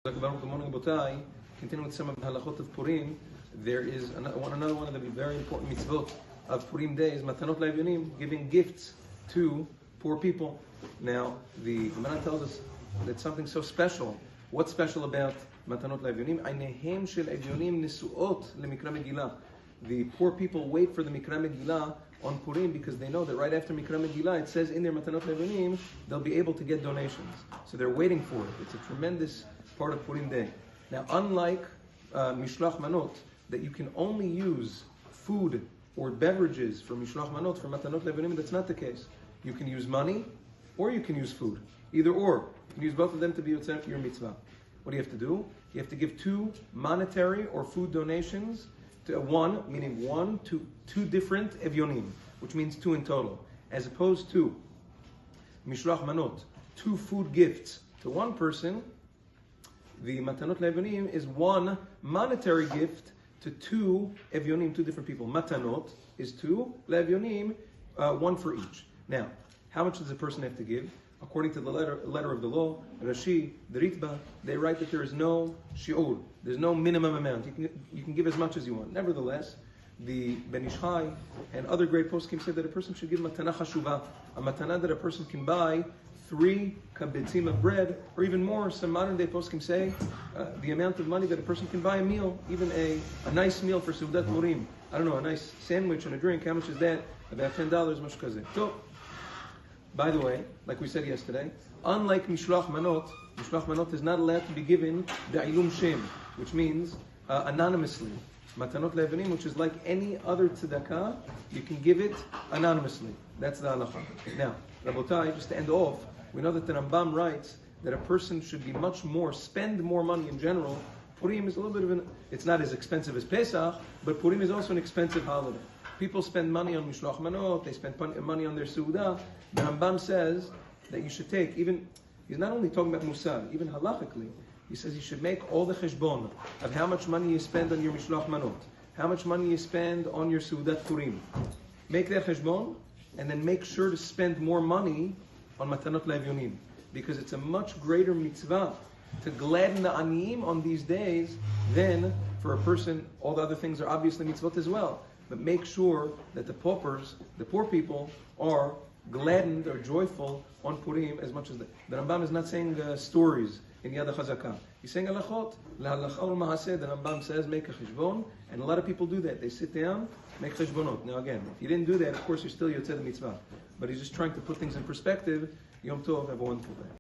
Good morning, Botai. Continuing with some of the Halachot of Purim, there is another one of the very important mitzvot of Purim Day is Matanot Le'Evyonim, giving gifts to poor people. Now, the Gemara tells us that something so special. What's special about Matanot Le'Evyonim? Einehem shel Evyonim nisuot lemikra Megillah. The poor people wait for the Mikra Megillah on Purim because they know that right after Mikra Megillah, it says in their Matanot Le'Evyonim, they'll be able to get donations. So they're waiting for it. It's a tremendous part of Purim Day. Now, unlike Mishloach Manot, that you can only use food or beverages for Mishloach Manot, for Matanot Le'Evyonim, that's not the case. You can use money or you can use food. Either or. You can use both of them to be your mitzvah. What do you have to do? You have to give two monetary or food donations to one to two different evyonim, which means two in total, as opposed to Mishloach Manot, two food gifts to one person. The Matanot Le'Evyonim is one monetary gift to two evyonim, two different people. Matanot is two, Le'Evyonim, one for each. Now, how much does a person have to give? According to the letter of the law, Rashi, the Ritba, they write that there is no shi'ur, there's no minimum amount. You can give as much as you want. Nevertheless, the Ben Ish Chai and other great poskim say that a person should give matana chashuva, a matana that a person can buy 3 kabetzim of bread, or even more. Some modern day poskim say the amount of money that a person can buy a meal, even a nice meal for Seudat Purim. I don't know, a nice sandwich and a drink. How much is that? About $10, much kazeh. So, by the way, like we said yesterday, unlike Mishloach Manot is not allowed to be given Be'ilum Shem, which means anonymously. Matanot Le'Evyonim, which is like any other tzedakah, you can give it anonymously. That's the halacha. Now, Rabotai, just to end off, we know that the Rambam writes that a person should be spend more money in general. Purim is a little bit of it's not as expensive as Pesach, but Purim is also an expensive holiday. People spend money on Mishloach Manot, they spend money on their Seudah. The Rambam says that you should take, he's not only talking about Musar, even halachically, he says you should make all the cheshbon of how much money you spend on your Mishloach Manot, how much money you spend on your Seudat Purim. Make that cheshbon, and then make sure to spend more money on Matanot Le'Evyonim, because it's a much greater mitzvah to gladden the aniyim on these days than for a person. All the other things are obviously mitzvot as well, but make sure that the paupers, the poor people, are gladdened or joyful on Purim as much as the Rambam is not saying stories in Yad HaChazakah. He's saying halachot, lahalacha u'lma'aseh. The Rambam says make a cheshbon, and a lot of people do that. They sit down, make cheshbonot. Now again, if you didn't do that, of course you're still yotzei the mitzvah. But he's just trying to put things in perspective. Yom Tov, have a wonderful day.